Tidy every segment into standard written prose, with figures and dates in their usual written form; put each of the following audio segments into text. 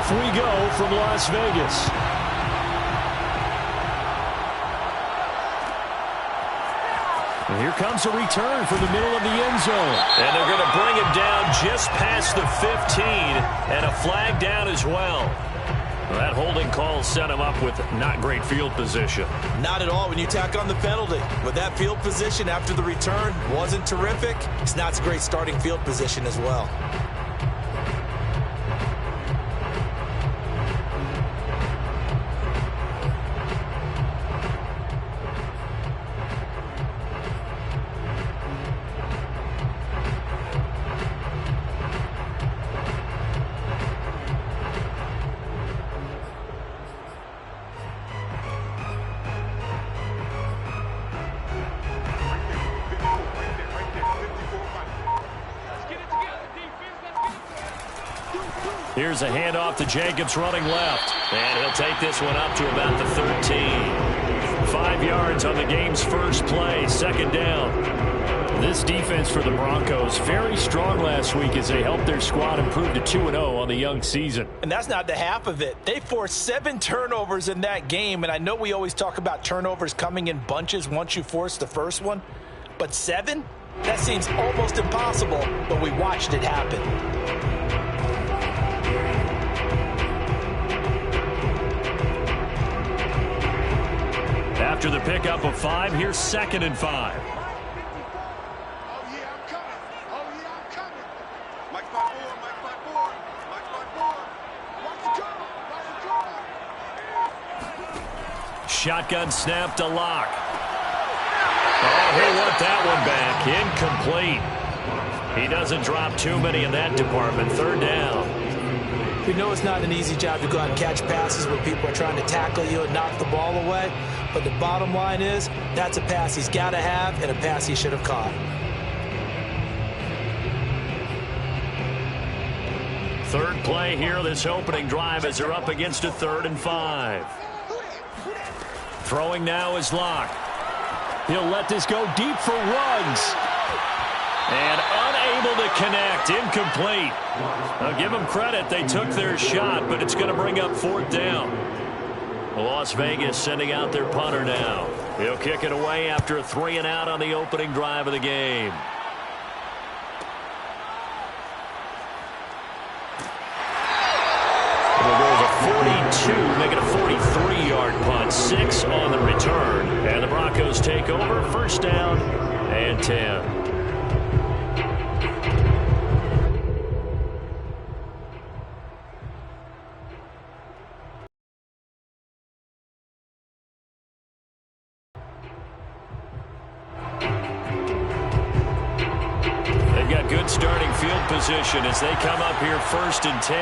Off we go from Las Vegas. And here comes a return from the middle of the end zone. And they're going to bring him down just past the 15, and a flag down as well. That holding call set him up with not great field position. Not at all when you tack on the penalty. With that field position after the return wasn't terrific, it's not a great starting field position as well. Here's a handoff to Jacobs running left. And he'll take this one up to about the 13. 5 yards on the game's first play, second down. This defense for the Broncos, very strong last week as they helped their squad improve to 2-0 on the young season. And that's not the half of it. They forced 7 turnovers in that game, and I know we always talk about turnovers coming in bunches once you force the first one, but 7? That seems almost impossible, but we watched it happen. After the pickup of 5, here's 2nd and 5. Shotgun snap to Locke. Oh, he'll want that one back. Incomplete. He doesn't drop too many in that department. 3rd down. We know it's not an easy job to go out and catch passes where people are trying to tackle you and knock the ball away. But the bottom line is, that's a pass he's got to have and a pass he should have caught. 3rd play here, this opening drive as they're up against a 3rd and 5. Throwing now is Locke. He'll let this go deep for Ruggs. And unable to connect. Incomplete. I'll give them credit. They took their shot, but it's going to bring up 4th down. Las Vegas sending out their punter now. He'll kick it away after a 3-and-out on the opening drive of the game. It'll go to 42, make it a 43-yard punt. 6 on the return. And the Broncos take over. 1st down and 10. Good starting field position as they come up here 1st and 10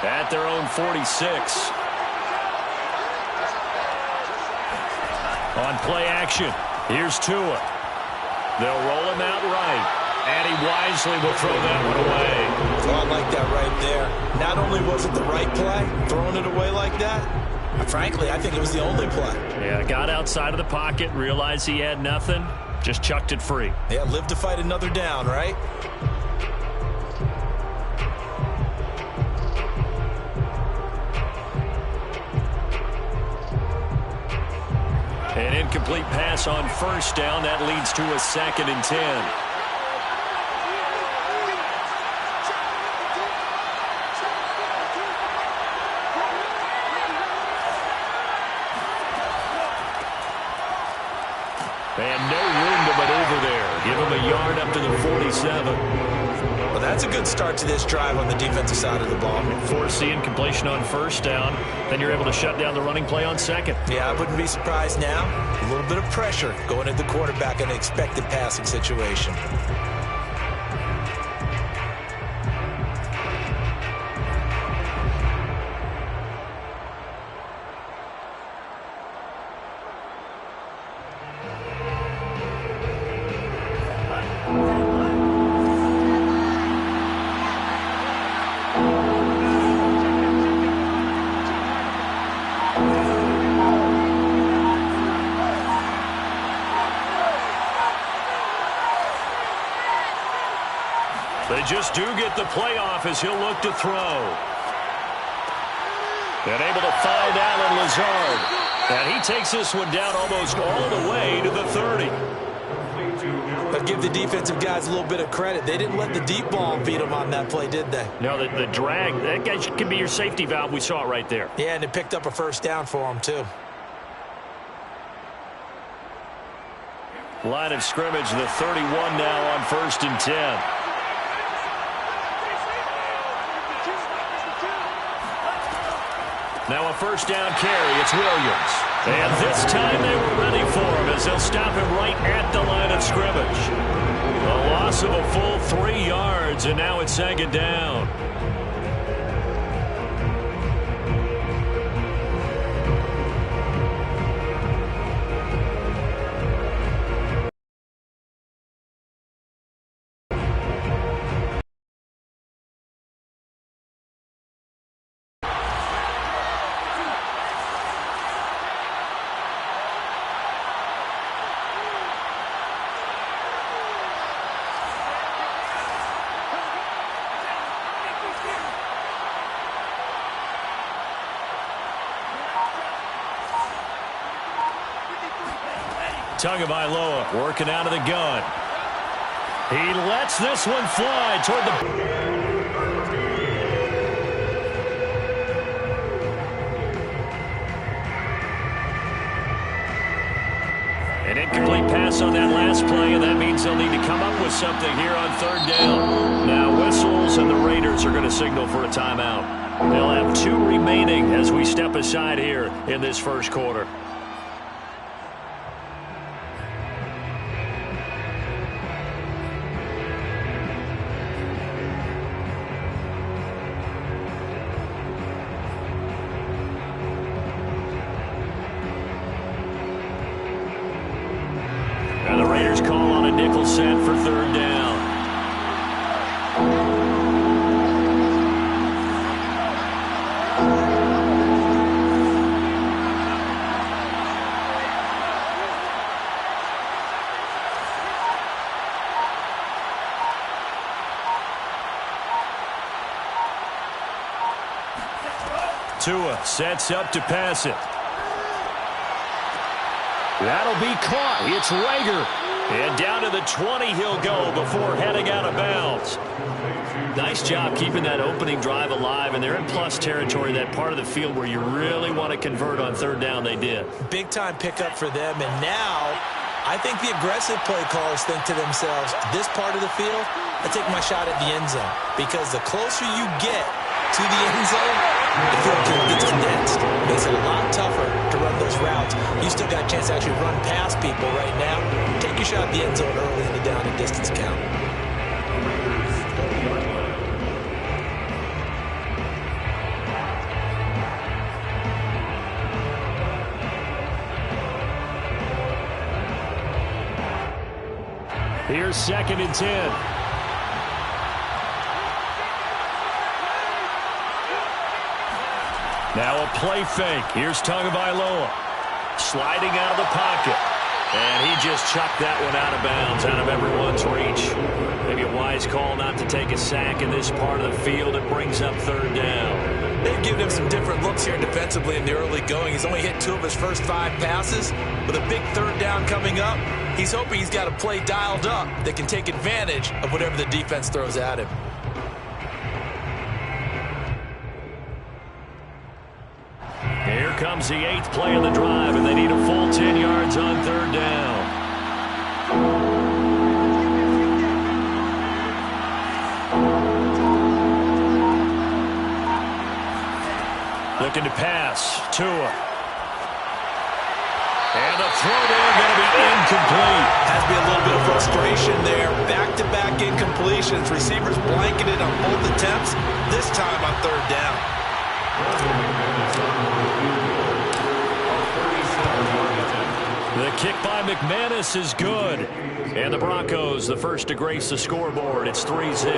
at their own 46. On play action, here's Tua. They'll roll him out right, and he wisely will throw that one away. So I like that right there. Not only was it the right play, throwing it away like that, frankly, I think it was the only play. Yeah, got outside of the pocket, realized he had nothing, just chucked it free. Yeah, live to fight another down, right? An incomplete pass on 1st down. That leads to a 2nd and 10. And no room to maneuver there. Give him a yard up to the 47. Well, that's a good start to this drive on the defensive side of the ball. Force the incompletion on 1st down. Then you're able to shut down the running play on 2nd. Yeah, I wouldn't be surprised now. A little bit of pressure going at the quarterback in an expected passing situation. They just do get the playoff as he'll look to throw. And able to find Alan Lazard. And he takes this one down almost all the way to the 30. But give the defensive guys a little bit of credit. They didn't let the deep ball beat them on that play, did they? No, the drag, that guy could be your safety valve. We saw it right there. Yeah, and it picked up a first down for them, too. Line of scrimmage, the 31 now on 1st and 10. Now a first down carry. It's Williams. And this time they were ready for him as they'll stop him right at the line of scrimmage. A loss of a full 3 yards, and now it's 2nd down. Tagovailoa working out of the gun. He lets this one fly toward the... An incomplete pass on that last play, and that means they'll need to come up with something here on 3rd down. Now whistles, and the Raiders are going to signal for a timeout. They'll have 2 remaining as we step aside here in this first quarter. And the Raiders call on a nickel set for 3rd down. Tua sets up to pass it. That'll be caught. It's Rager. And down to the 20 he'll go before heading out of bounds. Nice job keeping that opening drive alive, and they're in plus territory, that part of the field where you really want to convert on 3rd down. They did. Big-time pickup for them, and now I think the aggressive play callers think to themselves, this part of the field, I take my shot at the end zone, because the closer you get to the end zone, the field gets condensed. Makes it a lot tougher to run those routes. You still got a chance to actually run past people right now. Take your shot at the end zone early in the down and distance count. Here's 2nd and 10. Now a play fake. Here's Tagovailoa sliding out of the pocket. And he just chucked that one out of bounds, out of everyone's reach. Maybe a wise call not to take a sack in this part of the field. It brings up 3rd down. They've given him some different looks here defensively in the early going. He's only hit 2 of his first 5 passes. With a big 3rd down coming up, he's hoping he's got a play dialed up that can take advantage of whatever the defense throws at him. Here comes the 8th play of the drive, and they need a full 10 yards on 3rd down. Looking to pass. Tua. And the throw there going to be incomplete. Has to be a little bit of frustration there. Back-to-back incompletions. Receivers blanketed on both attempts. This time on 3rd down. The kick by McManus is good. And the Broncos, the first to grace the scoreboard. It's 3-zip.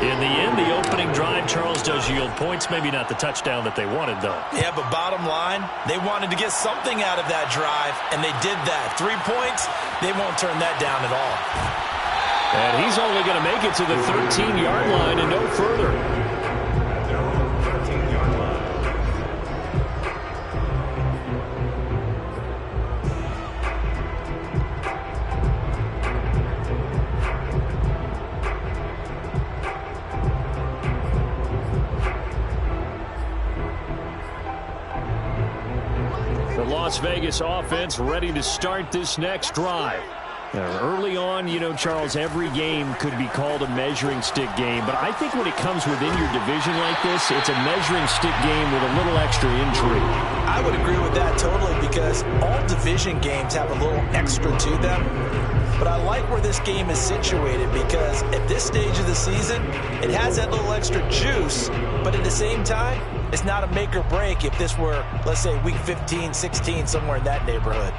In the end, the opening drive, Charles, does yield points. Maybe not the touchdown that they wanted, though. Yeah, but bottom line, they wanted to get something out of that drive, and they did that. 3 points, they won't turn that down at all. And he's only going to make it to the 13-yard line and no further. Las Vegas offense ready to start this next drive. Early on, you know, Charles, every game could be called a measuring stick game. But I think when it comes within your division like this, it's a measuring stick game with a little extra intrigue. I would agree with that totally, because all division games have a little extra to them. But I like where this game is situated, because at this stage of the season, it has that little extra juice. But at the same time, it's not a make or break if this were, let's say, week 15, 16, somewhere in that neighborhood.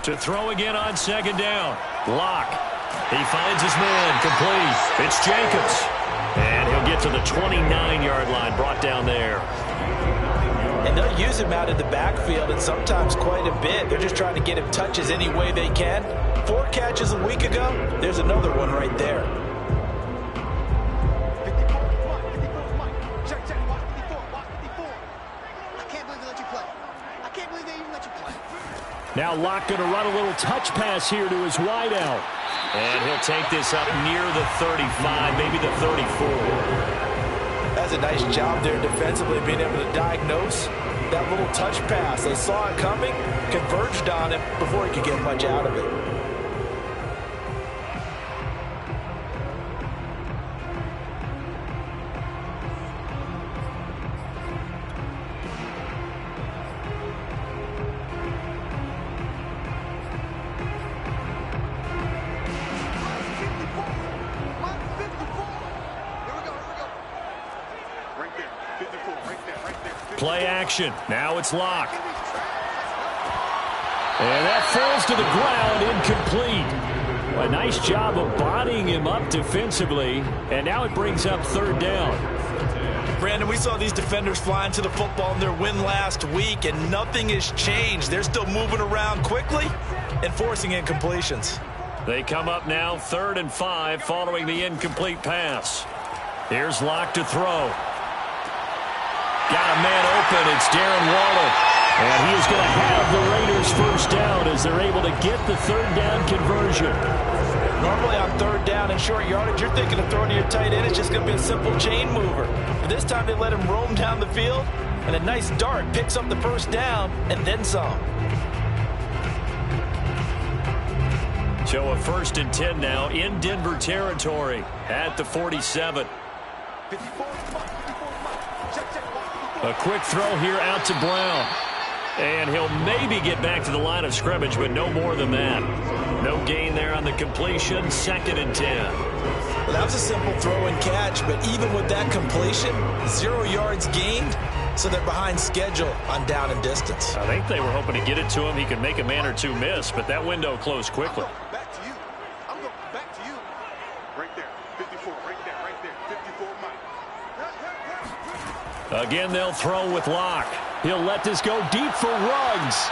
To throw again on second down. Locke. He finds his man. Complete. It's Jacobs. And he'll get to the 29-yard line. Brought down there. And they'll use him out in the backfield, and sometimes quite a bit. They're just trying to get him touches any way they can. 4 catches a week ago. There's another one right there. Now Locke going to run a little touch pass here to his wideout. And he'll take this up near the 35, maybe the 34. That's a nice job there defensively, being able to diagnose that little touch pass. They saw it coming, converged on it before he could get much out of it. Play action. Now it's Locke. And that falls to the ground, incomplete. A nice job of bodying him up defensively. And now it brings up third down. Brandon, we saw these defenders flying to the football in their win last week, and nothing has changed. They're still moving around quickly and forcing incompletions. They come up now 3rd and 5 following the incomplete pass. Here's Locke to throw. Got a man open. It's Darren Waller. And he is going to have the Raiders first down as they're able to get the third down conversion. Normally on third down and short yardage, you're thinking of throwing to your tight end. It's just going to be a simple chain mover. But this time they let him roam down the field, and a nice dart picks up the first down and then some. So a 1st and 10 now in Denver territory at the 47. A quick throw here out to Brown. And he'll maybe get back to the line of scrimmage, but no more than that. No gain there on the completion. 2nd and 10. Well, that was a simple throw and catch, but even with that completion, 0 yards gained, so they're behind schedule on down and distance. I think they were hoping to get it to him. He could make a man or two miss, but that window closed quickly. Back to you. I'm going back to you. Right there. 54. Right there. 54 Mike. Again, they'll throw with Locke. He'll let this go deep for Ruggs.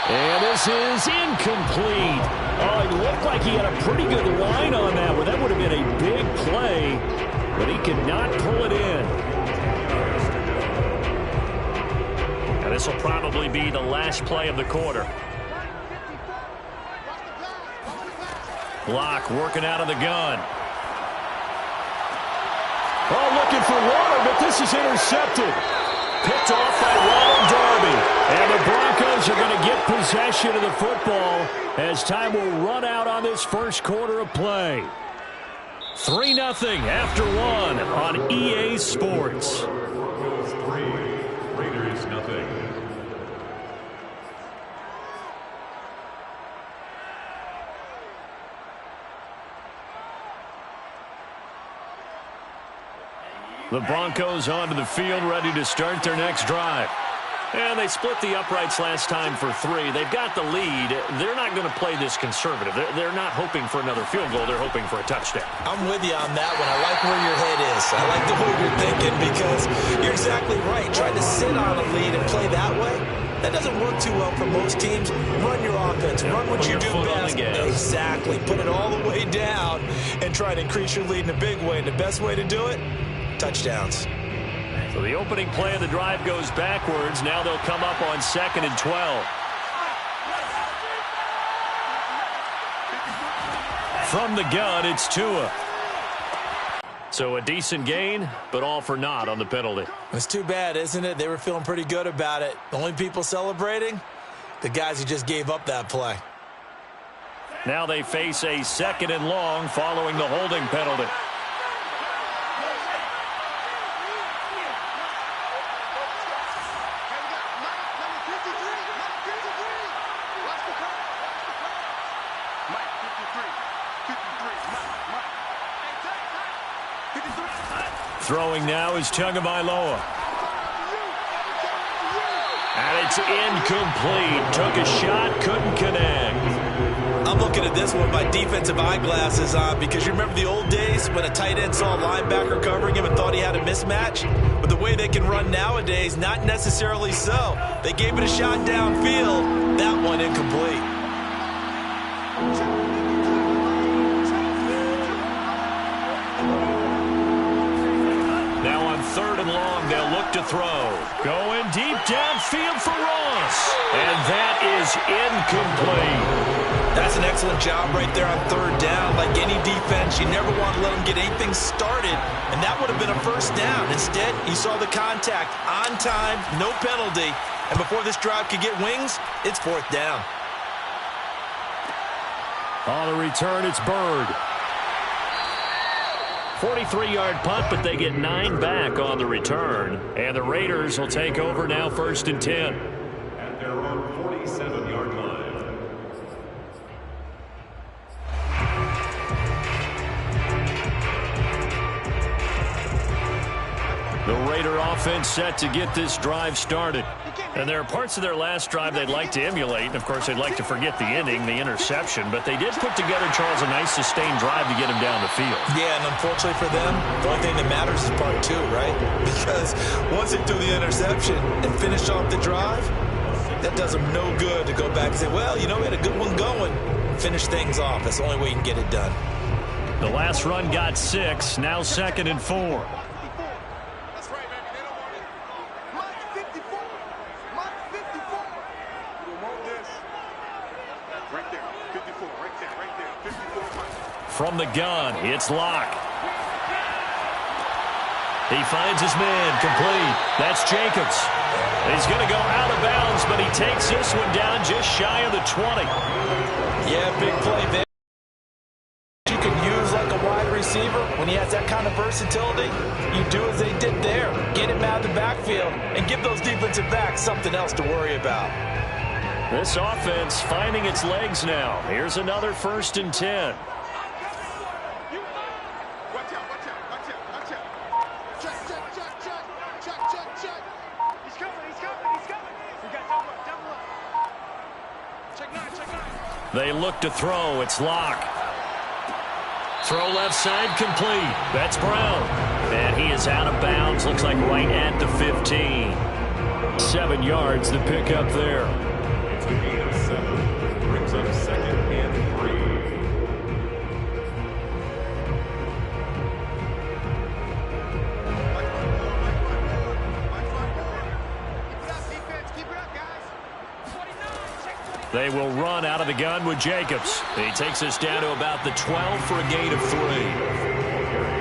And this is incomplete. Oh, it looked like he had a pretty good line on that one. That would have been a big play, but he could not pull it in. And this will probably be the last play of the quarter. Locke working out of the gun. Oh, looking for Water, but this is intercepted. Picked off by Ronald Darby. And the Broncos are going to get possession of the football as time will run out on this first quarter of play. 3-0 after 1 on EA Sports. Broncos 3, Raiders nothing. The Broncos onto the field, ready to start their next drive. And they split the uprights last time for 3. They've got the lead. They're not going to play this conservative. They're not hoping for another field goal. They're hoping for a touchdown. I'm with you on that one. I like where your head is. I like the way you're thinking, because you're exactly right. Trying to sit on a lead and play that way, that doesn't work too well for most teams. Run your offense. Run what you do best. Exactly. Put it all the way down and try to increase your lead in a big way. And the best way to do it, touchdowns. So the opening play of the drive goes backwards. Now they'll come up on 2nd and 12. From the gun, it's Tua. So a decent gain, but all for naught on the penalty. It's too bad, isn't it? They were feeling pretty good about it. The only people celebrating, the guys who just gave up that play. Now they face a 2nd and long following the holding penalty. Throwing now is Tagovailoa. And it's incomplete. Took a shot, couldn't connect. I'm looking at this with my defensive eyeglasses on because you remember the old days when a tight end saw a linebacker covering him and thought he had a mismatch? But the way they can run nowadays, not necessarily so. They gave it a shot downfield. That one incomplete. Now on 3rd and long, they'll look to throw. Going deep downfield for Ross. And that is incomplete. That's an excellent job right there on 3rd down. Like any defense, you never want to let them get anything started, and that would have been a first down. Instead, you saw the contact on time, no penalty, and before this drive could get wings, it's 4th down. On the return, it's Bird. 43-yard punt, but they get 9 back on the return, and the Raiders will take over now 1st and 10. At their own 47-yard line. The Raider offense set to get this drive started. And there are parts of their last drive they'd like to emulate. And, of course, they'd like to forget the ending, the interception. But they did put together, Charles, a nice sustained drive to get him down the field. Yeah, and unfortunately for them, the only thing that matters is part 2, right? Because once they do the interception and finish off the drive, that does them no good to go back and say, well, you know, we had a good one going. Finish things off. That's the only way you can get it done. The last run got 6. Now 2nd and 4. From the gun, it's Locke. He finds his man, complete. That's Jacobs. He's going to go out of bounds, but he takes this one down just shy of the 20. Yeah, big play there. You can use like a wide receiver when he has that kind of versatility. You do as they did there. Get him out of the backfield and give those defensive backs something else to worry about. This offense finding its legs now. Here's another 1st and 10. They look to throw. It's Locke. Throw left side complete. That's Brown. And he is out of bounds. Looks like right at the 15. 7 yards to pick up there. It's a gain of 7. Brings up 2nd and 3. They will run out of the gun with Jacobs. He takes us down to about the 12 for a gain of 3.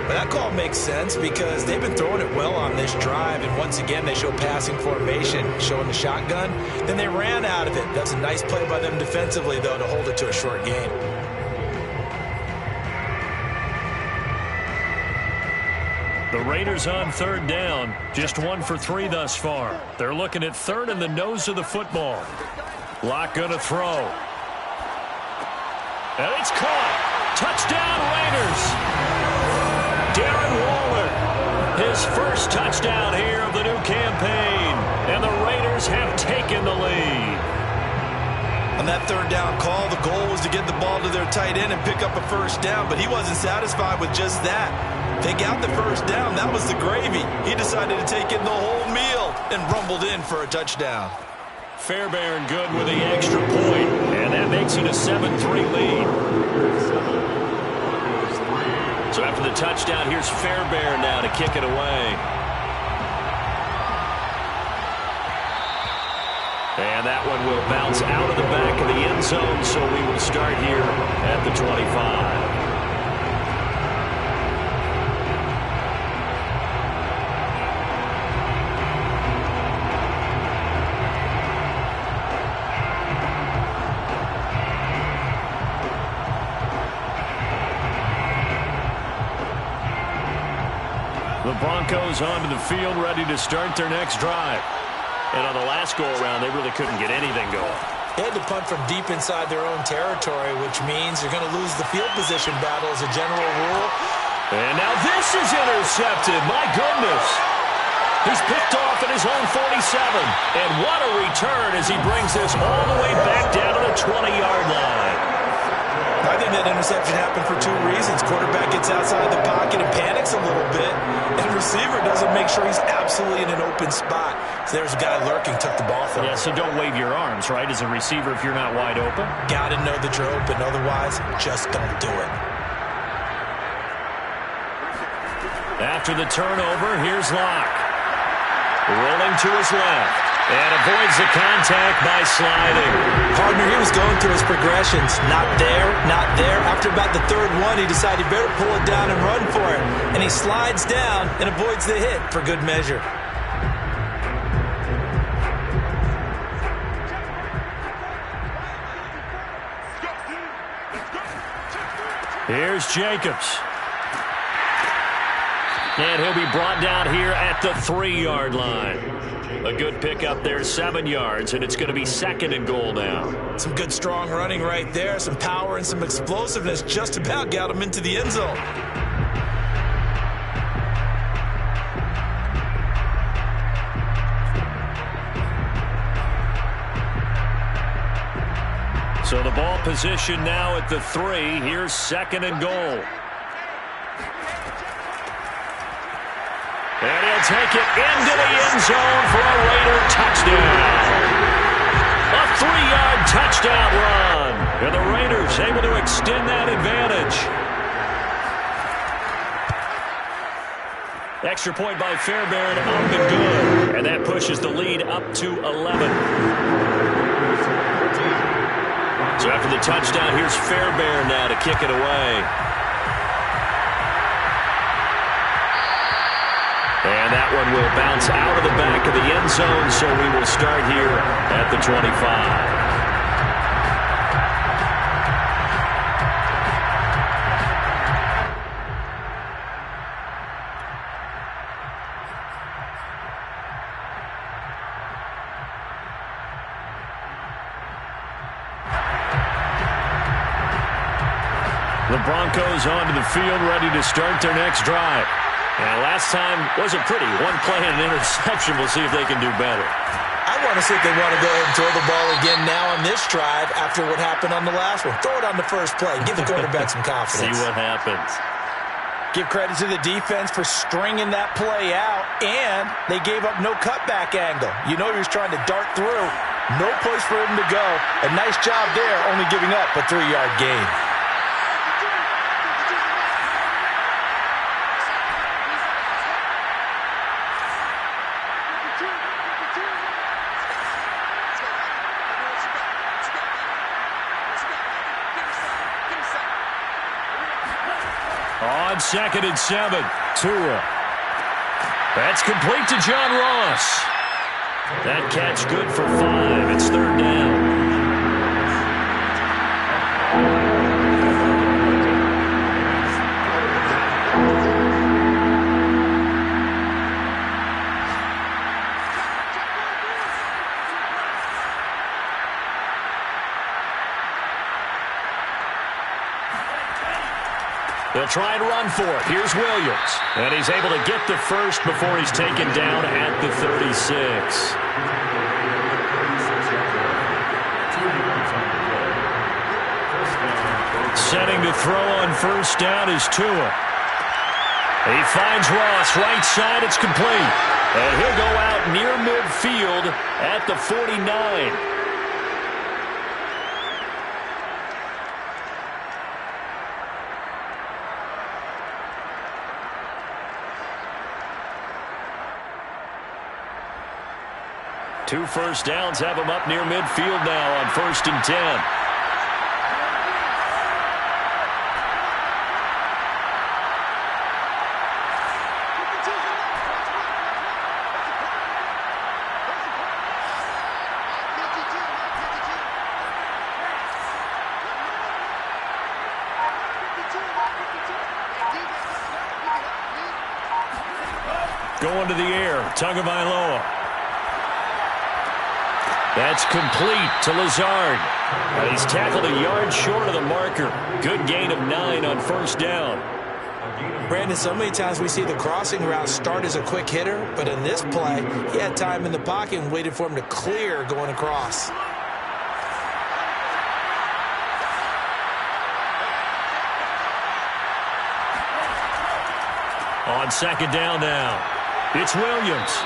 But that call makes sense because they've been throwing it well on this drive, and once again they show passing formation, showing the shotgun. Then they ran out of it. That's a nice play by them defensively, though, to hold it to a short gain. The Raiders on 3rd down. Just 1 for 3 thus far. They're looking at 3rd and the nose of the football. Locke going to throw. And it's caught. Touchdown, Raiders. Darren Waller, his first touchdown here of the new campaign. And the Raiders have taken the lead. On that 3rd down call, the goal was to get the ball to their tight end and pick up a 1st down, but he wasn't satisfied with just that. They got the 1st down. That was the gravy. He decided to take in the whole meal and rumbled in for a touchdown. Fairbairn good with the extra point, and that makes it a 7-3 lead. So after the touchdown, here's Fairbairn now to kick it away. And that one will bounce out of the back of the end zone, so we will start here at the 25. The Broncos onto the field, ready to start their next drive. And on the last go-around, they really couldn't get anything going. They had to punt from deep inside their own territory, which means you're going to lose the field position battle as a general rule. And now this is intercepted. My goodness. He's picked off at his own 47. And what a return as he brings this all the way back down to the 20-yard line. I think that interception happened for two reasons. Quarterback gets outside the pocket and panics a little bit, and receiver doesn't make sure he's absolutely in an open spot. So there's a guy lurking, took the ball from him. Yeah, so don't wave your arms, right, as a receiver if you're not wide open. Got to know that you're open. Otherwise, just don't do it. After the turnover, here's Locke. Rolling to his left. And avoids the contact by sliding. Partner, he was going through his progressions. Not there, not there. After about the third one, he decided he better pull it down and run for it. And he slides down and avoids the hit for good measure. Here's Jacobs. And he'll be brought down here at the 3-yard line. A good pickup there, 7 yards, and it's going to be 2nd and goal now. Some good strong running right there, some power and some explosiveness. Just about got him into the end zone. So the ball position now at the 3. Here's 2nd and goal. And he'll take it into the end zone for a Raider touchdown. A 3-yard touchdown run. And the Raiders able to extend that advantage. Extra point by Fairbairn, up and good. And that pushes the lead up to 11. So after the touchdown, here's Fairbairn now to kick it away. And that one will bounce out of the back of the end zone, so we will start here at the 25. The Broncos onto the field, ready to start their next drive. And last time wasn't pretty. One play and an interception. We'll see if they can do better. I want to see if they want to go ahead and throw the ball again now on this drive after what happened on the last one. Throw it on the first play. Give the quarterback some confidence. See what happens. Give credit to the defense for stringing that play out, and they gave up no cutback angle. You know he was trying to dart through. No place for him to go. A nice job there, only giving up a 3-yard gain. On 2nd and 7, Tua. That's complete to John Ross. That catch good for 5. It's 3rd down. They'll try and run for it. Here's Williams. And he's able to get the first before he's taken down at the 36. Setting to throw on first down is Tua. He finds Ross. Right side, it's complete. And he'll go out near midfield at the 49. 2 first downs have him up near midfield now on 1st and 10. Going to the air, Tagovailoa. That's complete to Lazard. He's tackled a yard short of the marker. Good gain of 9 on 1st down. Brandon, so many times we see the crossing route start as a quick hitter, but in this play, he had time in the pocket and waited for him to clear going across. On 2nd down now, it's Williams.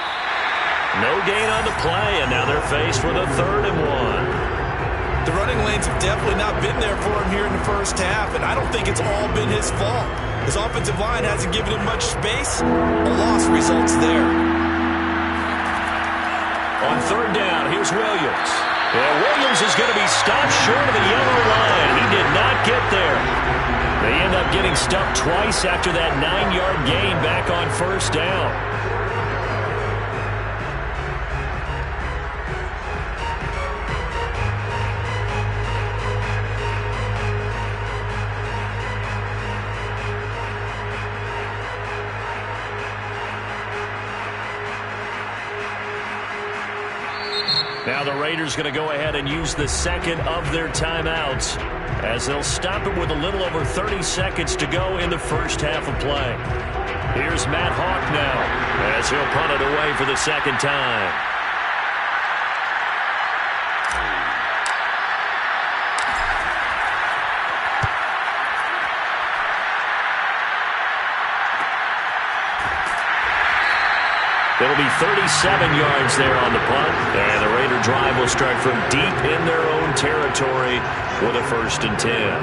No gain on the play, and now they're faced with a 3rd and 1. The running lanes have definitely not been there for him here in the first half, and I don't think it's all been his fault. His offensive line hasn't given him much space. A loss results there. On 3rd down, here's Williams. Yeah, Williams is going to be stopped short of the yellow line. He did not get there. They end up getting stuck twice after that 9-yard gain back on 1st down. Now the Raiders going to go ahead and use the 2nd of their timeouts as they'll stop it with a little over 30 seconds to go in the first half of play. Here's Matt Hawk now as he'll punt it away for the 2nd time. It'll be 37 yards there on the punt, and the Raider drive will start from deep in their own territory with a 1st and 10.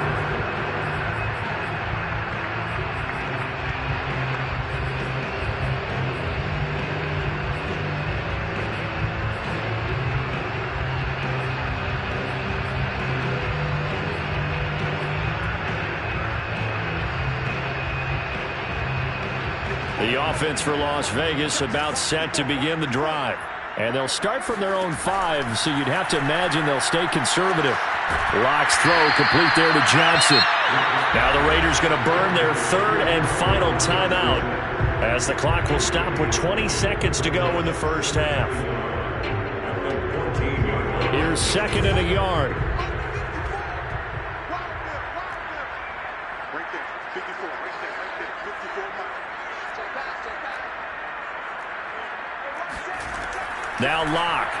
The offense for Las Vegas about set to begin the drive. And they'll start from their own 5, so you'd have to imagine they'll stay conservative. Locke's throw complete there to Johnson. Now the Raiders going to burn their 3rd and final timeout as the clock will stop with 20 seconds to go in the first half. Here's 2nd and a yard. Right there, 54, right there, 54 miles. Now Locke.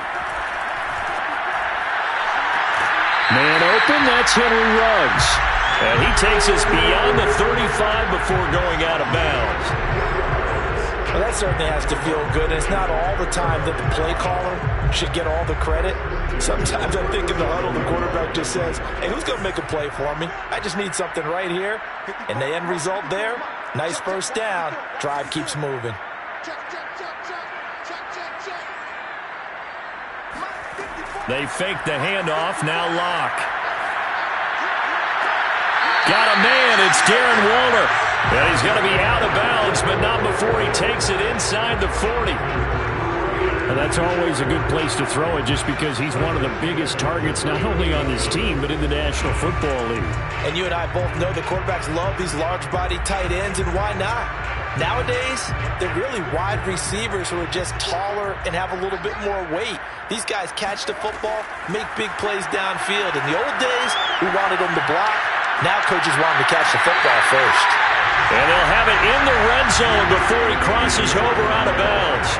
Man open, that's Henry Ruggs. And he takes us beyond the 35 before going out of bounds. Well, that certainly has to feel good. And it's not all the time that the play caller should get all the credit. Sometimes I think in the huddle, the quarterback just says, hey, who's going to make a play for me? I just need something right here. And the end result there, nice 1st down. Drive keeps moving. They fake the handoff. Now Locke. Got a man. It's Darren Waller. And he's going to be out of bounds, but not before he takes it inside the 40. And that's always a good place to throw it just because he's one of the biggest targets not only on this team but in the National Football League. And you and I both know the quarterbacks love these large-body tight ends, and why not? Nowadays, they're really wide receivers who are just taller and have a little bit more weight. These guys catch the football, make big plays downfield. In the old days, we wanted them to block. Now coaches want them to catch the football first. And they'll have it in the red zone before he crosses over out of bounds.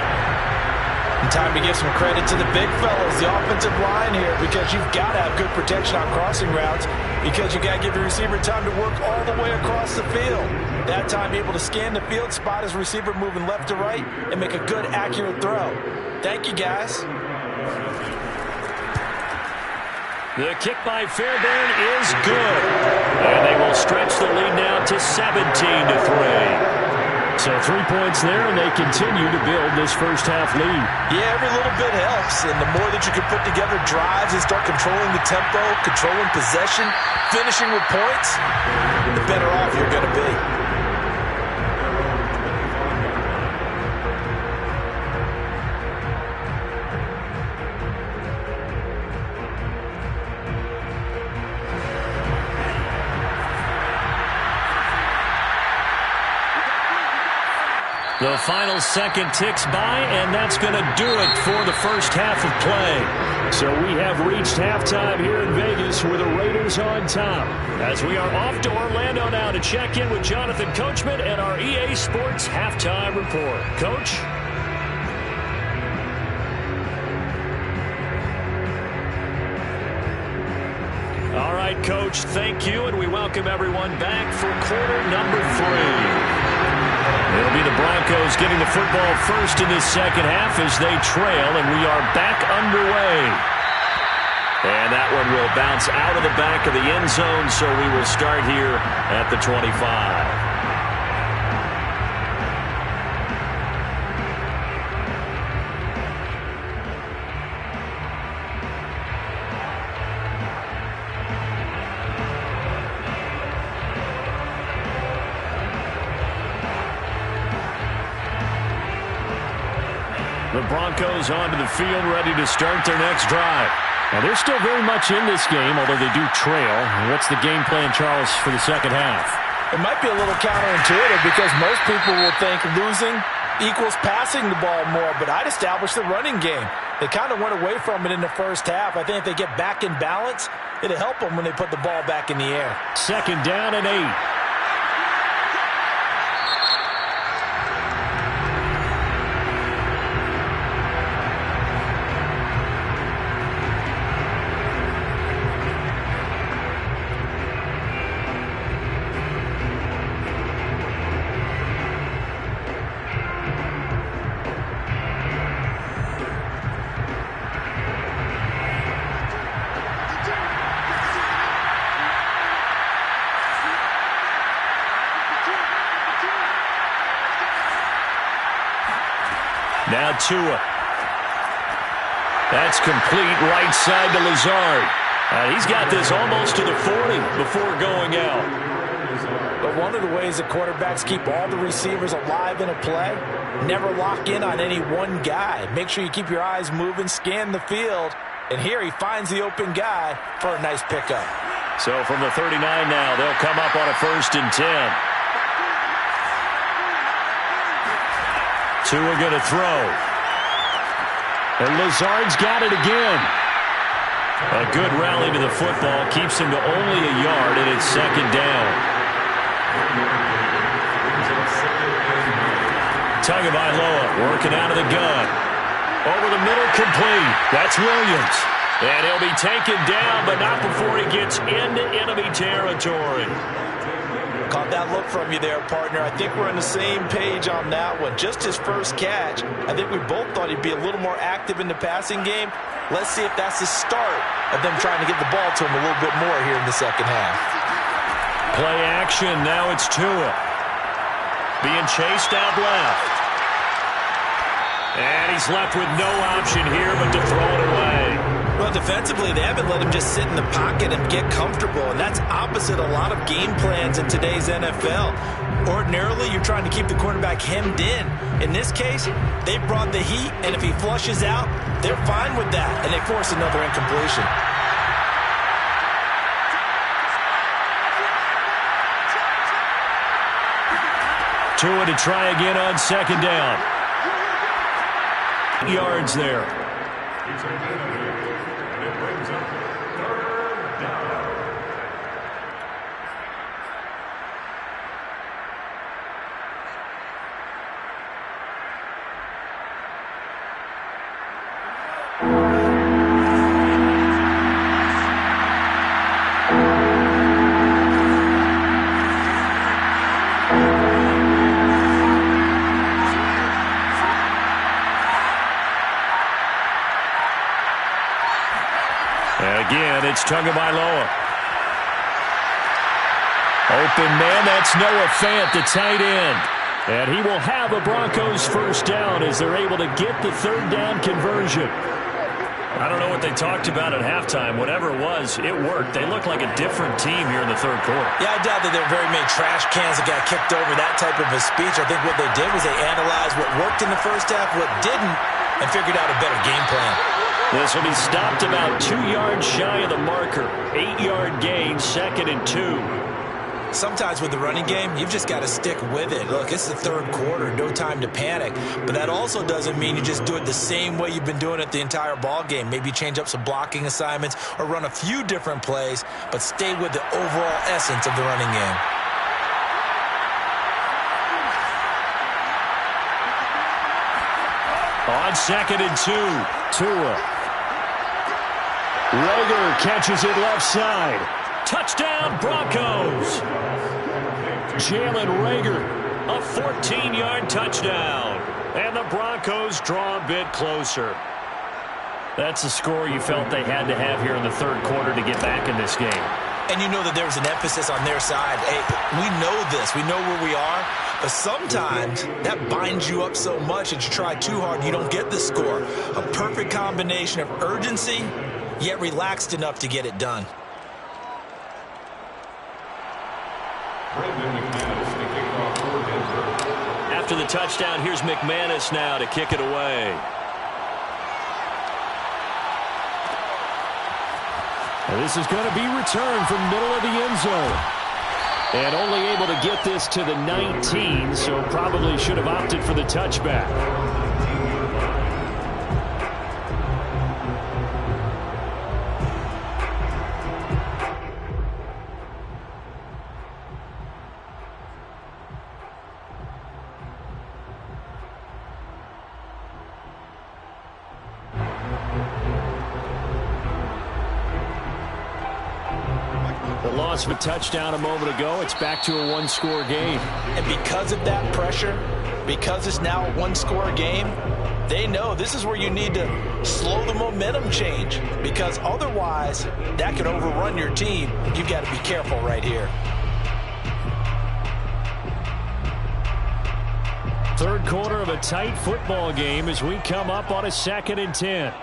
And time to give some credit to the big fellas, the offensive line here, because you've got to have good protection on crossing routes because you got to give the receiver time to work all the way across the field. That time, be able to scan the field, spot his receiver moving left to right, and make a good, accurate throw. Thank you, guys. The kick by Fairbairn is good. And they will stretch the lead now to 17-3. So 3 points there, and they continue to build this first-half lead. Yeah, every little bit helps, and the more that you can put together drives and start controlling the tempo, controlling possession, finishing with points, the better off you're going to be. The final second ticks by, and that's going to do it for the first half of play. So we have reached halftime here in Vegas with the Raiders on top. As we are off to Orlando now to check in with Jonathan Coachman and our EA Sports halftime report. Coach? All right, Coach, thank you, and we welcome everyone back for quarter number 3. It'll be the Broncos getting the football first in this second half as they trail, and we are back underway. And that one will bounce out of the back of the end zone, so we will start here at the 25. The Broncos onto the field, ready to start their next drive. Now, they're still very much in this game, although they do trail. What's the game plan, Charles, for the second half? It might be a little counterintuitive because most people will think losing equals passing the ball more, but I'd establish the running game. They kind of went away from it in the first half. I think if they get back in balance, it'll help them when they put the ball back in the air. Second down and 8. Now Tua. That's complete right side to Lazard. He's got this almost to the 40 before going out. But one of the ways that quarterbacks keep all the receivers alive in a play, never lock in on any one guy. Make sure you keep your eyes moving, scan the field. And here he finds the open guy for a nice pickup. So from the 39 now, they'll come up on a 1st and 10. Tua going to throw. And Lazard's got it again. A good rally to the football keeps him to only a yard, and it's second down. Tagovailoa working out of the gun. Over the middle, complete. That's Williams. And he'll be taken down, but not before he gets into enemy territory. Caught that look from you there, partner. I think we're on the same page on that one. Just his first catch. I think we both thought he'd be a little more active in the passing game. Let's see if that's the start of them trying to get the ball to him a little bit more here in the second half. Play action. Now it's Tua. Being chased out left. And he's left with no option here but to throw it away. Well, defensively, they haven't let him just sit in the pocket and get comfortable, and that's opposite a lot of game plans in today's NFL. Ordinarily, you're trying to keep the quarterback hemmed in. In this case, they brought the heat, and if he flushes out, they're fine with that, and they force another incompletion. Tua to try again on second down. Yards there. Again, it's Tagovailoa. Open man, that's Noah Fant, the tight end. And he will have a Broncos first down as they're able to get the third down conversion. I don't know what they talked about at halftime. Whatever it was, it worked. They looked like a different team here in the third quarter. Yeah, I doubt that there were very many trash cans that got kicked over, that type of a speech. I think what they did was they analyzed what worked in the first half, what didn't, and figured out a better game plan. This will be stopped about 2 yards shy of the marker. 8-yard gain, 2nd and 2. Sometimes with the running game, you've just got to stick with it. Look, it's the third quarter, no time to panic. But that also doesn't mean you just do it the same way you've been doing it the entire ball game. Maybe change up some blocking assignments or run a few different plays, but stay with the overall essence of the running game. On 2nd and 2, Tua. Rager catches it left side. Touchdown, Broncos. Jalen Rager, a 14-yard touchdown. And the Broncos draw a bit closer. That's the score you felt they had to have here in the third quarter to get back in this game. And you know that there was an emphasis on their side. Hey, we know this. We know where we are. But sometimes that binds you up so much that you try too hard, you don't get the score. A perfect combination of urgency, yet relaxed enough to get it done. After the touchdown, here's McManus now to kick it away. And this is going to be returned from middle of the end zone. And only able to get this to the 19, so probably should have opted for the touchback. Loss of a touchdown a moment ago. It's back to a one-score game. And because of that pressure, because it's now a one-score game, they know this is where you need to slow the momentum change, because otherwise that could overrun your team. You've got to be careful right here. Third quarter of a tight football game as we come up on a 2nd and 10.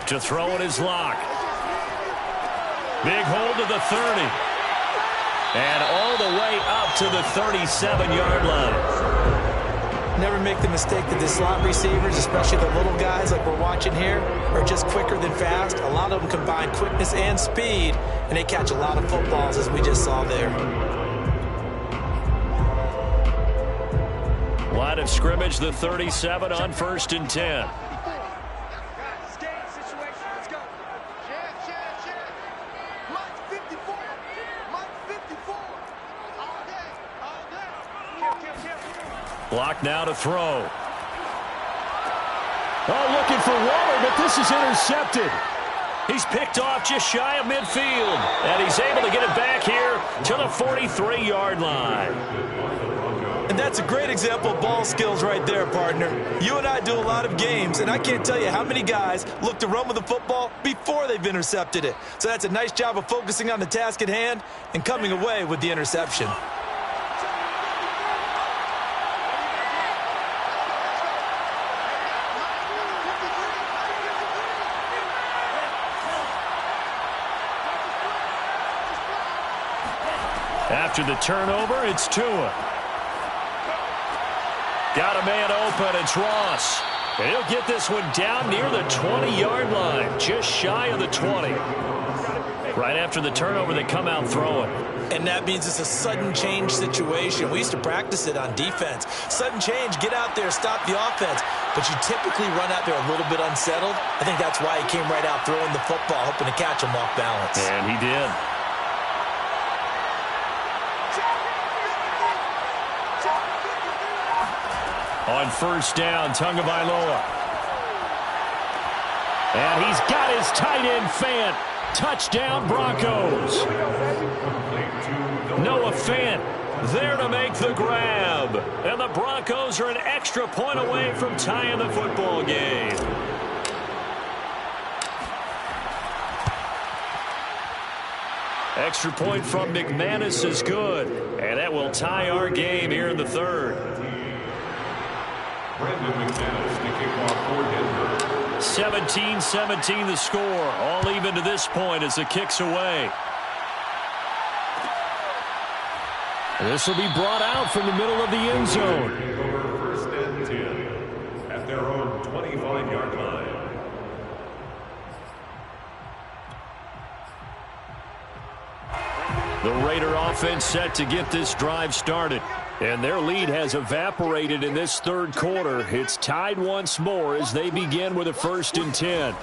To throw it is Locke. Big hold to the 30. And all the way up to the 37-yard line. Never make the mistake that the slot receivers, especially the little guys like we're watching here, are just quicker than fast. A lot of them combine quickness and speed, and they catch a lot of footballs, as we just saw there. Line of scrimmage, the 37 on 1st and 10. Block now to throw. Oh, looking for Waller, but this is intercepted. He's picked off just shy of midfield, and he's able to get it back here to the 43-yard line. And that's a great example of ball skills right there, partner. You and I do a lot of games, and I can't tell you how many guys look to run with the football before they've intercepted it. So that's a nice job of focusing on the task at hand and coming away with the interception. After the turnover, it's Tua. Got a man open, it's Ross. And he'll get this one down near the 20-yard line, just shy of the 20. Right after the turnover, they come out throwing. And that means it's a sudden change situation. We used to practice it on defense. Sudden change, get out there, stop the offense. But you typically run out there a little bit unsettled. I think that's why he came right out throwing the football, hoping to catch him off balance. And he did. On 1st down, Tagovailoa. And he's got his tight end Fant. Touchdown, Broncos. Noah Fant there to make the grab. And the Broncos are an extra point away from tying the football game. Extra point from McManus is good. And that will tie our game here in the third. Brandon McManus, the kickoff for Denver. 17-17 the score. All even to this point as the kick's away. This will be brought out from the middle of the end zone. Over 1st and 10 at their own 25-yard line. The Raider offense set to get this drive started. And their lead has evaporated in this third quarter. It's tied once more as they begin with a 1st and 10.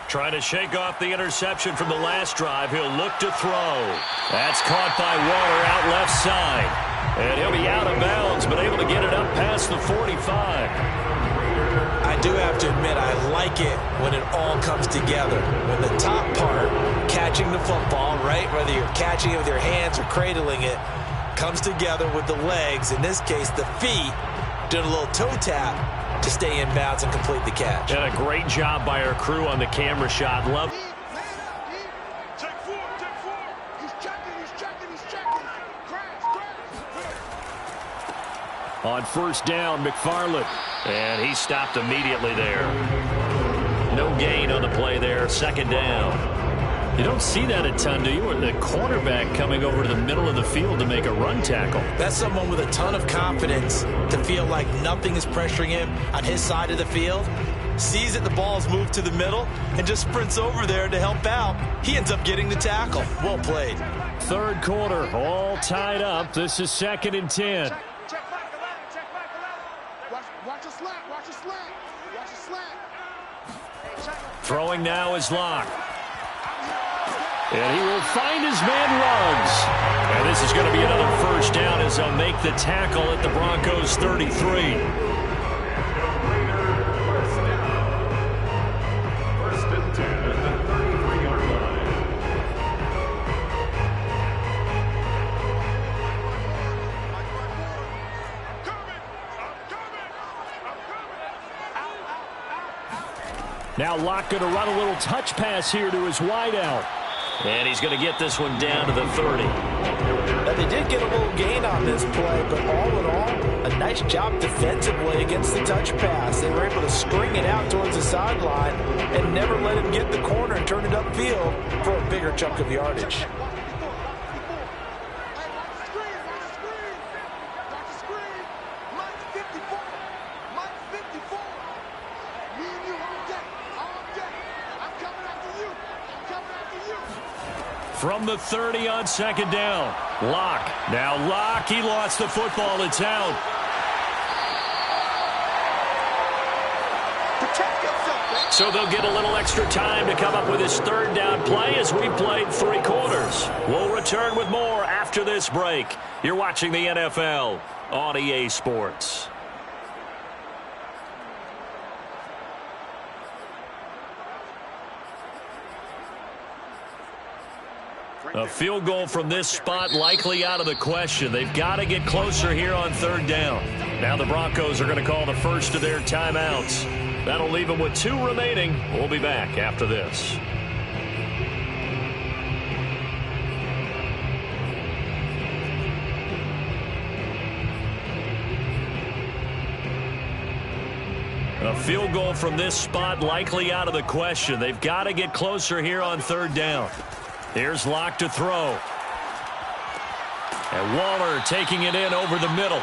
Trying to shake off the interception from the last drive. He'll look to throw. That's caught by Waller out left side. And he'll be out of bounds, but able to get it up past the 45. I do have to admit, I like it when it all comes together. When the top part, catching the football, right, whether you're catching it with your hands or cradling it, comes together with the legs, in this case the feet, doing a little toe tap to stay in bounds and complete the catch. And a great job by our crew on the camera shot. Love. Check four. He's checking. Crash. On 1st down, McFarland. And he stopped immediately there. No gain on the play there. 2nd down. You don't see that a ton, do you? Or the cornerback coming over to the middle of the field to make a run tackle. That's someone with a ton of confidence to feel like nothing is pressuring him on his side of the field. Sees that the ball's moved to the middle and just sprints over there to help out. He ends up getting the tackle. Well played. Third quarter, all tied up. This is 2nd and 10. Check back 11. Watch a slant. Throwing now is Locke. And he will find his man runs. And this is going to be another 1st down as they'll make the tackle at the Broncos 33. 1st and 10 at the 33-yard line. Now Locke going to run a little touch pass here to his wideout. And he's going to get this one down to the 30. Now, they did get a little gain on this play, but all in all, a nice job defensively against the touch pass. They were able to string it out towards the sideline and never let him get the corner and turn it upfield for a bigger chunk of yardage. From the 30 on 2nd down. Locke. Now Locke, he lost the football. It's out. So they'll get a little extra time to come up with his 3rd down play as we played 3 quarters. We'll return with more after this break. You're watching the NFL on EA Sports. A field goal from this spot likely out of the question. They've got to get closer here on 3rd down. Now the Broncos are going to call the first of their timeouts. That'll leave them with 2 remaining. We'll be back after this. A field goal from this spot likely out of the question. They've got to get closer here on 3rd down. Here's Locke to throw. And Waller taking it in over the middle.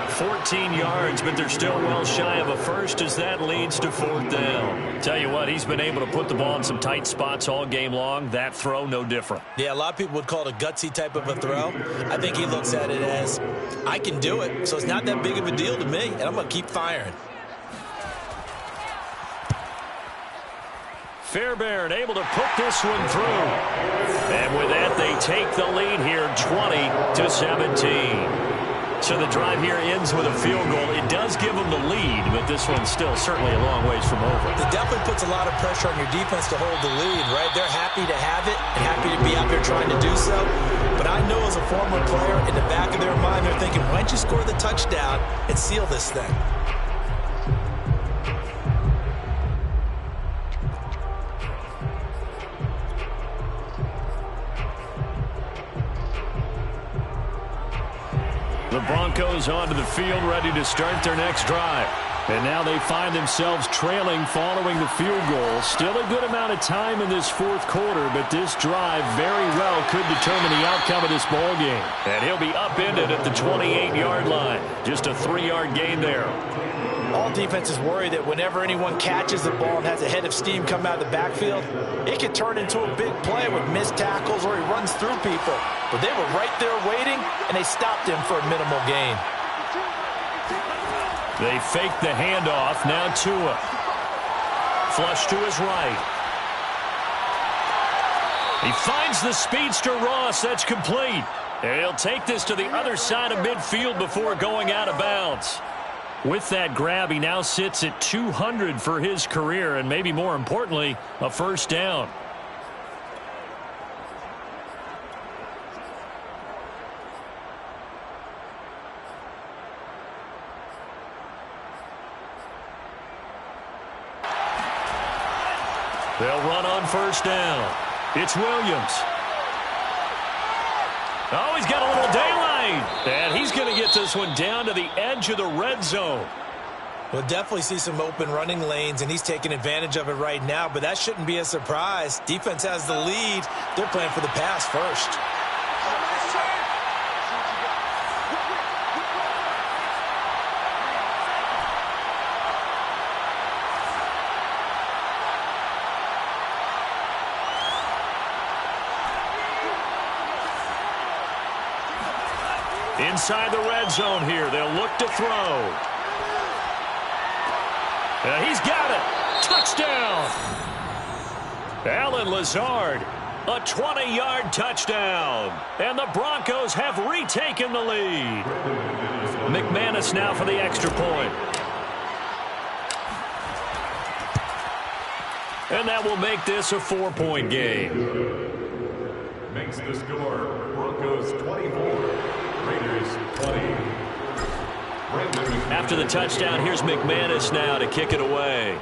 14 yards, but they're still well shy of a first as that leads to 4th down. Tell you what, he's been able to put the ball in some tight spots all game long. That throw, no different. Yeah, a lot of people would call it a gutsy type of a throw. I think he looks at it as, I can do it, so it's not that big of a deal to me, and I'm going to keep firing. Fairbairn able to put this one through. And with that, they take the lead here 20-17. So the drive here ends with a field goal. It does give them the lead, but this one's still certainly a long ways from over. It definitely puts a lot of pressure on your defense to hold the lead, right? They're happy to have it and happy to be out there trying to do so. But I know as a former player, in the back of their mind, they're thinking, why don't you score the touchdown and seal this thing? Broncos onto the field, ready to start their next drive. And now they find themselves trailing following the field goal. Still a good amount of time in this fourth quarter, but this drive very well could determine the outcome of this ball game. And he'll be upended at the 28-yard line. Just a 3-yard gain there. All defenses worry that whenever anyone catches the ball and has a head of steam come out of the backfield, it could turn into a big play with missed tackles or he runs through people. But they were right there waiting, and they stopped him for a minimal gain. They fake the handoff. Now Tua. Flush to his right. He finds the speedster Ross. That's complete. And he'll take this to the other side of midfield before going out of bounds. With that grab, he now sits at 200 for his career, and maybe more importantly, a first down. They'll run on first down. It's Williams. Oh, he's got a little daylight. And he's going to get this one down to the edge of the red zone. We'll definitely see some open running lanes, and he's taking advantage of it right now, but that shouldn't be a surprise. Defense has the lead. They're playing for the pass first. Inside the red zone here, they'll look to throw. He's got it. Touchdown. Allen Lazard, a 20-yard touchdown. And the Broncos have retaken the lead. McManus now for the extra point. And that will make this a 4-point game. Makes the score Broncos 24. Raiders 20. After the touchdown, here's McManus now to kick it away.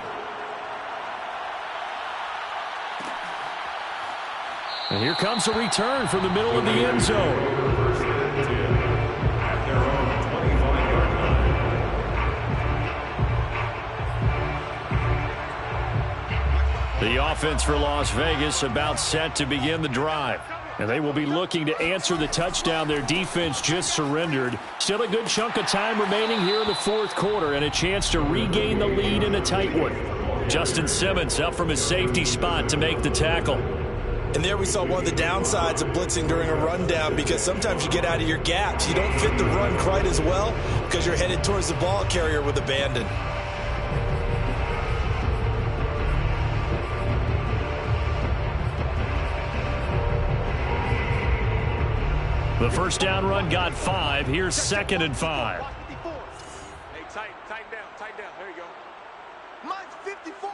And here comes a return from the middle of the end zone. First and 10 at their own 25-yard line. The offense for Las Vegas about set to begin the drive. And they will be looking to answer the touchdown their defense just surrendered. Still a good chunk of time remaining here in the fourth quarter and a chance to regain the lead in a tight one. Justin Simmons up from his safety spot to make the tackle. And there we saw one of the downsides of blitzing during a rundown, because sometimes you get out of your gaps. You don't fit the run quite as well because you're headed towards the ball carrier with abandon. The first down run got 5. Here's 2nd and 5. Hey, tighten down. There you go. Mike 54.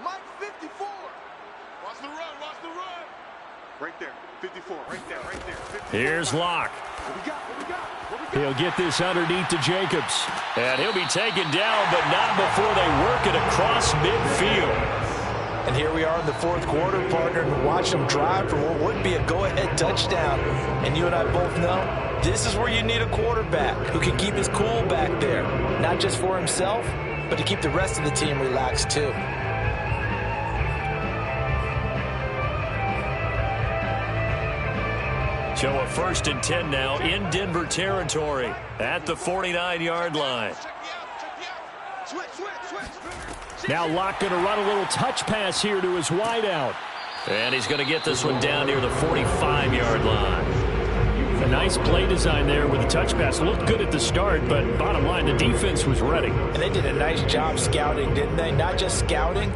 Mike 54. Watch the run. Right there. 54. Right there. 54. Here's Locke. What we got? He'll get this underneath to Jacobs. And he'll be taken down, but not before they work it across midfield. And here we are in the fourth quarter, partner, and watch them drive for what would be a go-ahead touchdown. And you and I both know this is where you need a quarterback who can keep his cool back there, not just for himself, but to keep the rest of the team relaxed too. So a 1st and 10 now in Denver territory at the 49-yard line. Now Locke going to run a little touch pass here to his wideout. And he's going to get this one down near the 45-yard line. A nice play design there with the touch pass. Looked good at the start, but bottom line, the defense was ready. And they did a nice job scouting, didn't they? Not just scouting,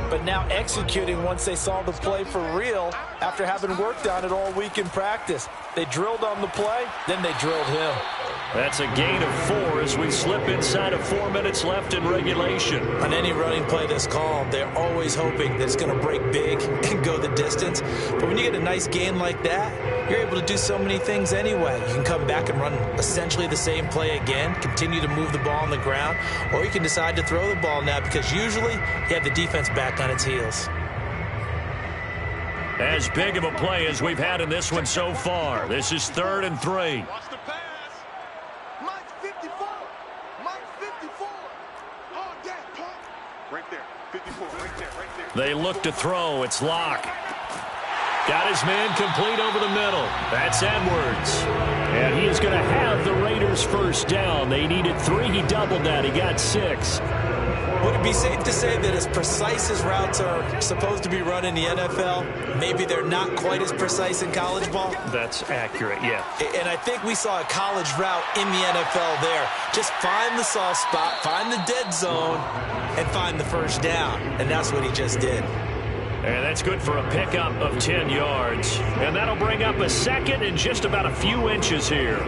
but now executing once they saw the play for real after having worked on it all week in practice. They drilled on the play, then they drilled him. That's a gain of 4 as we slip inside of 4 minutes left in regulation. On any running play this calm, they're always hoping that it's going to break big and go the distance. But when you get a nice gain like that, you're able to do so many things anyway. You can come back and run essentially the same play again, continue to move the ball on the ground, or you can decide to throw the ball now because usually you have the defense back on its heels. As big of a play as we've had in this one so far. This is 3rd and 3. Watch the pass. Mike Right there. 54. Right there. Right there. They look to throw. It's Locke. Got his man complete over the middle. That's Edwards. And he is going to have the Raiders first down. They needed 3. He doubled that. He got 6. Would it be safe to say that as precise as routes are supposed to be run in the NFL, maybe they're not quite as precise in college ball? That's accurate, yeah. And I think we saw a college route in the NFL there. Just find the soft spot, find the dead zone, and find the first down. And that's what he just did. And that's good for a pickup of 10 yards. And that'll bring up a second and just about a few inches here.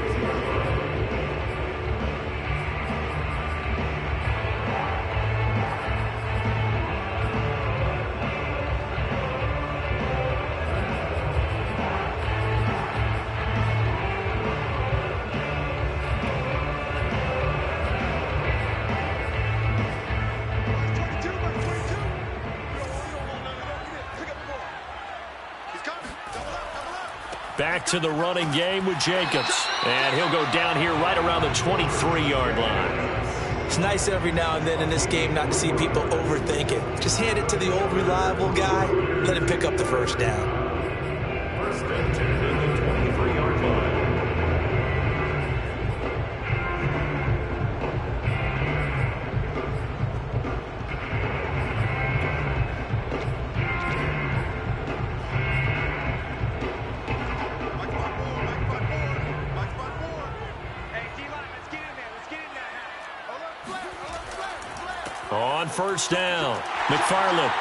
Back to the running game with Jacobs. And he'll go down here right around the 23-yard line. It's nice every now and then in this game not to see people overthink it. Just hand it to the old reliable guy. Let him pick up the first down. First and 10 at the 23-yard line. On first down, McFarland.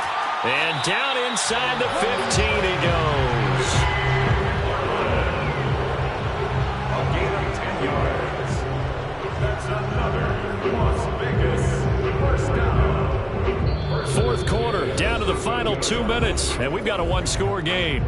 And down inside the 15 he goes. A gain of 10 yards. That's another Las Vegas first down. Fourth quarter, down to the final 2 minutes, and we've got a one-score game.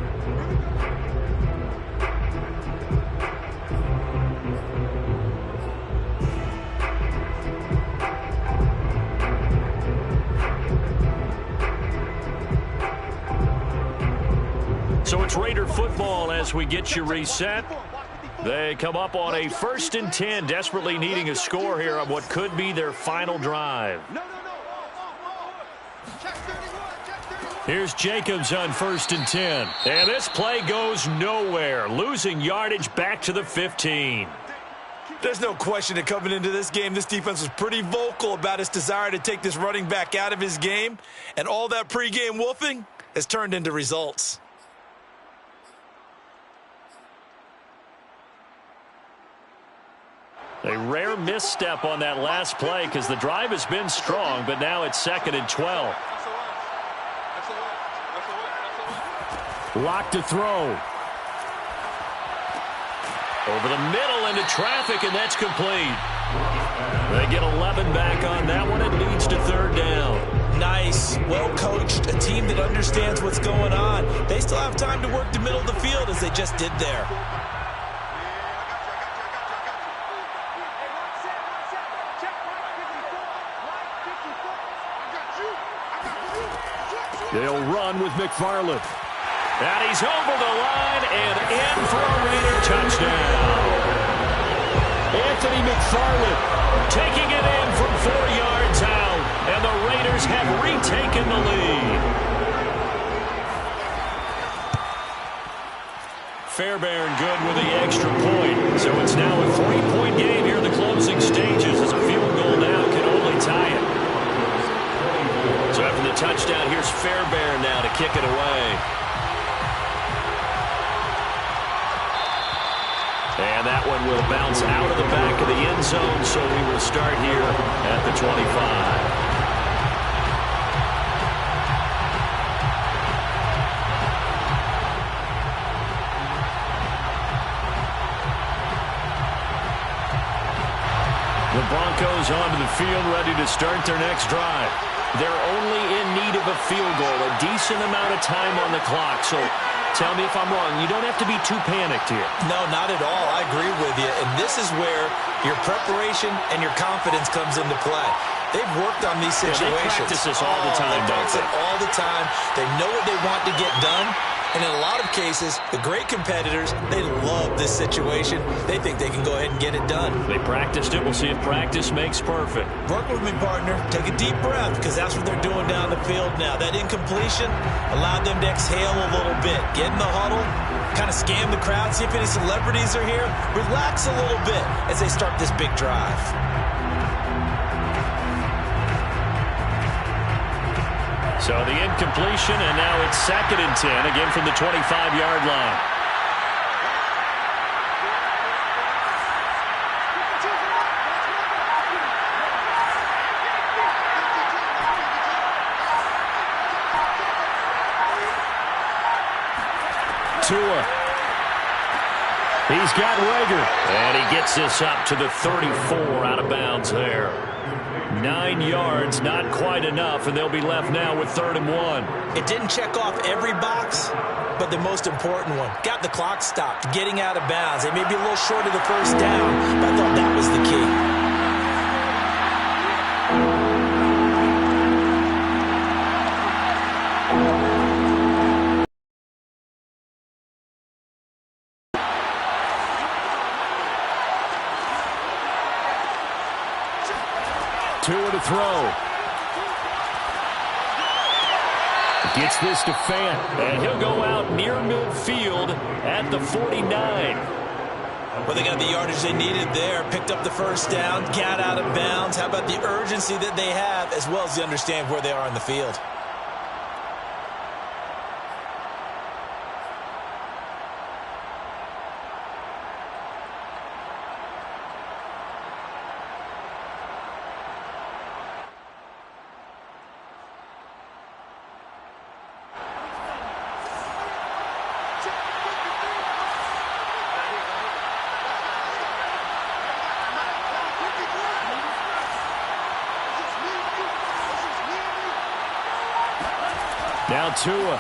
So it's Raider football as we get you reset. They come up on a 1st and 10, desperately needing a score here on what could be their final drive. Here's Jacobs on 1st and 10. And this play goes nowhere, losing yardage back to the 15. There's no question that coming into this game, this defense was pretty vocal about its desire to take this running back out of his game. And all that pregame wolfing has turned into results. A rare misstep on that last play because the drive has been strong, but now it's 2nd and 12. Locked to throw. Over the middle into traffic, and that's complete. They get 11 back on that one. It leads to 3rd down. Nice, well coached, a team that understands what's going on. They still have time to work the middle of the field as they just did there. They'll run with McFarland. And he's over the line and in for a Raider touchdown. Anthony McFarland taking it in from 4 yards out. And the Raiders have retaken the lead. Fairbairn good with the extra point. So it's now a 3-point game here in the closing stages as a field goal now can only tie it. So after the touchdown, here's Fairbairn now to kick it away. And that one will bounce out of the back of the end zone, so we will start here at the 25. The Broncos onto the field, ready to start their next drive. They're only in need of a field goal, a decent amount of time on the clock. So tell me if I'm wrong. You don't have to be too panicked here. No, not at all. I agree with you. And this is where your preparation and your confidence comes into play. They've worked on these situations. They practice this all the time, they practice it all the time. They know what they want to get done, And in a lot of cases, the great competitors, they love this situation. They think they can go ahead and get it done. They practiced it. We'll see if practice makes perfect. Work with me, partner. Take a deep breath, because that's what they're doing down the field now. That incompletion allowed them to exhale a little bit. Get in the huddle, kind of scan the crowd, see if any celebrities are here. Relax a little bit as they start this big drive. So the incompletion, and now it's 2nd and 10, again from the 25-yard line. Tua. He's got Rager, and he gets this up to the 34, out of bounds there. 9 yards, not quite enough, and they'll be left now with 3rd and 1. It didn't check off every box, but the most important one. Got the clock stopped, getting out of bounds. They may be a little short of the first down, but I thought that was the key. Tua to throw. Gets this to Fant, and he'll go out near midfield at the 49. Well, they got the yardage they needed there, picked up the first down, got out of bounds. How about the urgency that they have, as well as the understand where they are on the field? Now Tua.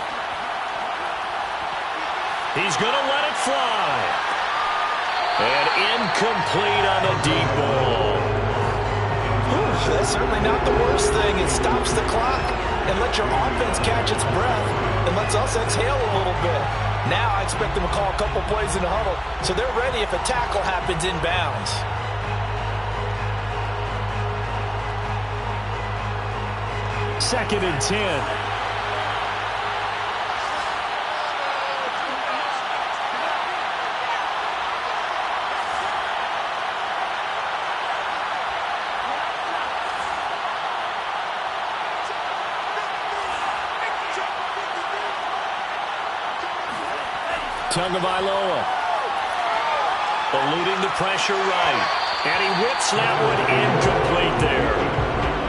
He's going to let it fly. And incomplete on the deep ball. That's certainly not the worst thing. It stops the clock and lets your offense catch its breath and lets us exhale a little bit. Now I expect them to call a couple plays in the huddle, so they're ready if a tackle happens inbounds. Second and 10. Tagovailoa eluding the pressure right, and he whips that one incomplete there.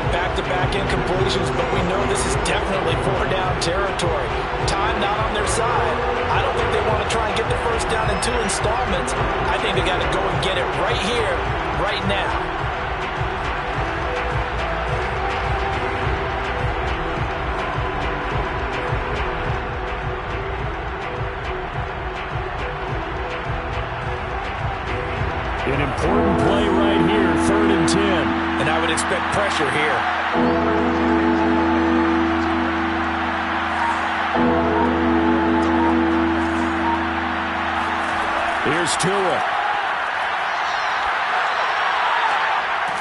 Back-to-back incompletions, but we know this is definitely 4-down territory. Time not on their side. I don't think they want to try and get the first down in 2 installments. I think they got to go and get it right here, right now. An important play right here, 3rd and 10. And I would expect pressure here. Here's Tua.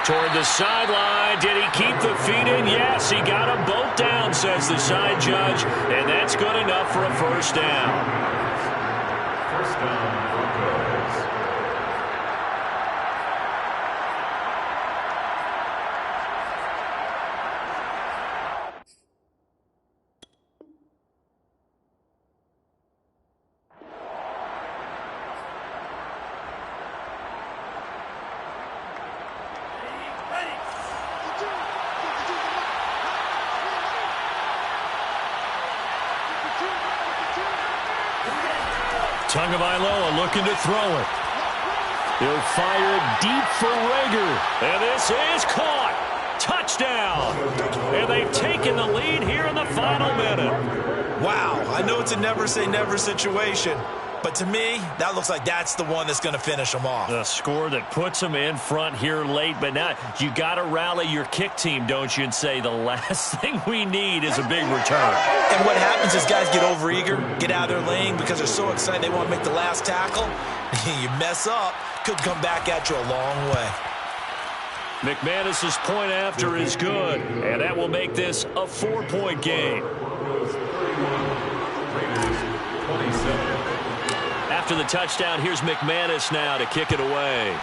Toward the sideline. Did he keep the feet in? Yes, he got them both down, says the side judge. And that's good enough for a first down. First down, Broncos. Tagovailoa looking to throw it. He'll fire it deep for Rager. And this is caught. Touchdown. And they've taken the lead here in the final minute. Wow, I know it's a never say never situation, But to me, that looks like that's the one that's going to finish them off. A score that puts them in front here late, but now you got to rally your kick team, don't you, and say the last thing we need is a big return. And what happens is guys get overeager, get out of their lane because they're so excited they want to make the last tackle. You mess up, could come back at you a long way. McManus's point after is good, and that will make this a 4-point game. After the touchdown, here's McManus now to kick it away.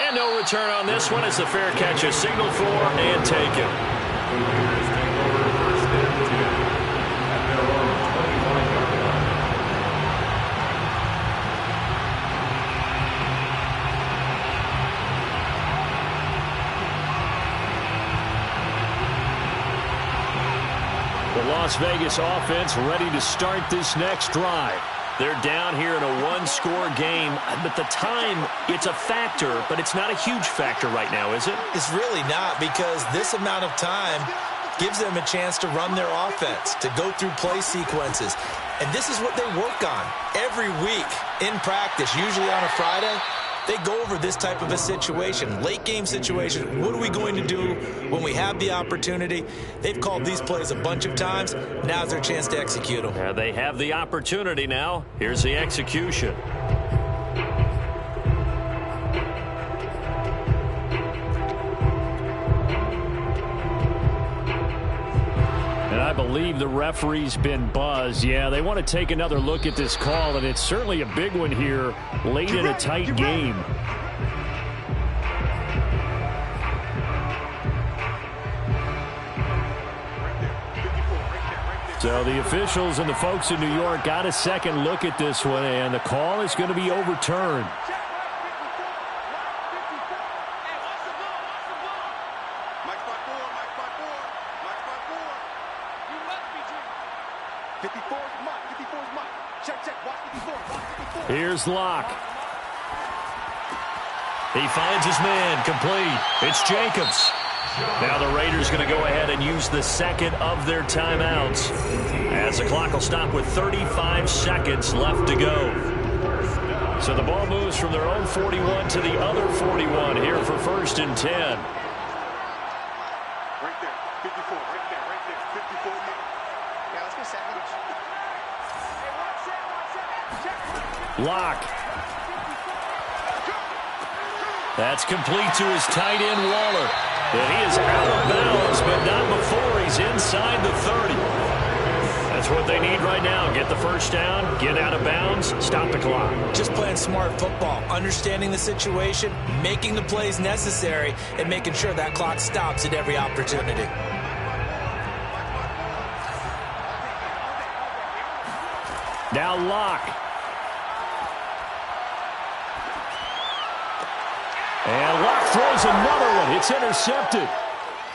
And no return on this one as the fair catch is signaled for and taken. The Las Vegas offense ready to start this next drive. They're down here in a one-score game, but the time, it's a factor, but it's not a huge factor right now, is it? It's really not, because this amount of time gives them a chance to run their offense, to go through play sequences. And this is what they work on every week in practice, usually on a Friday. They go over this type of a situation, late game situation. What are we going to do when we have the opportunity? They've called these plays a bunch of times. Now's their chance to execute them. They have the opportunity now. Here's the execution. And I believe the referee's been buzzed. Yeah, they want to take another look at this call, and it's certainly a big one here late in a tight game. So the officials and the folks in New York got a second look at this one, and the call is going to be overturned. Here's Locke. He finds his man, complete. It's Jacobs. Now the Raiders going to go ahead and use the second of their timeouts, as the clock will stop with 35 seconds left to go. So the ball moves from their own 41 to the other 41 here for 1st and 10. Right there, 54, right there, 54. Yeah, let's go second. Locke. That's complete to his tight end, Waller. And he is out of bounds, but not before he's inside the 30. That's what they need right now. Get the first down, get out of bounds, stop the clock. Just playing smart football, understanding the situation, making the plays necessary, and making sure that clock stops at every opportunity. Now Locke. And Locke throws another one. It's intercepted.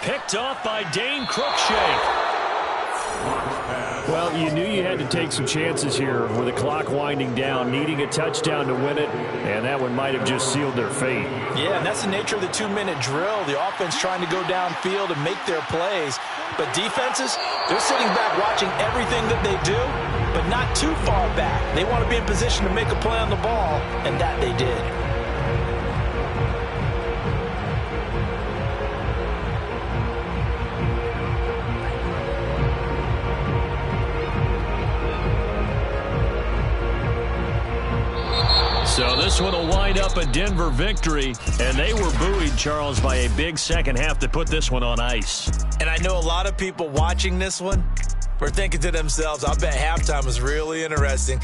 Picked off by Dane Cruikshank. Well, you knew you had to take some chances here with the clock winding down, needing a touchdown to win it, and that one might have just sealed their fate. Yeah, and that's the nature of the 2-minute drill. The offense trying to go downfield and make their plays. But defenses, they're sitting back watching everything that they do, but not too far back. They want to be in position to make a play on the ball, and that they did. So this one will wind up a Denver victory, and they were buoyed, Charles, by a big second half that put this one on ice. And I know a lot of people watching this one were thinking to themselves, I bet halftime was really interesting.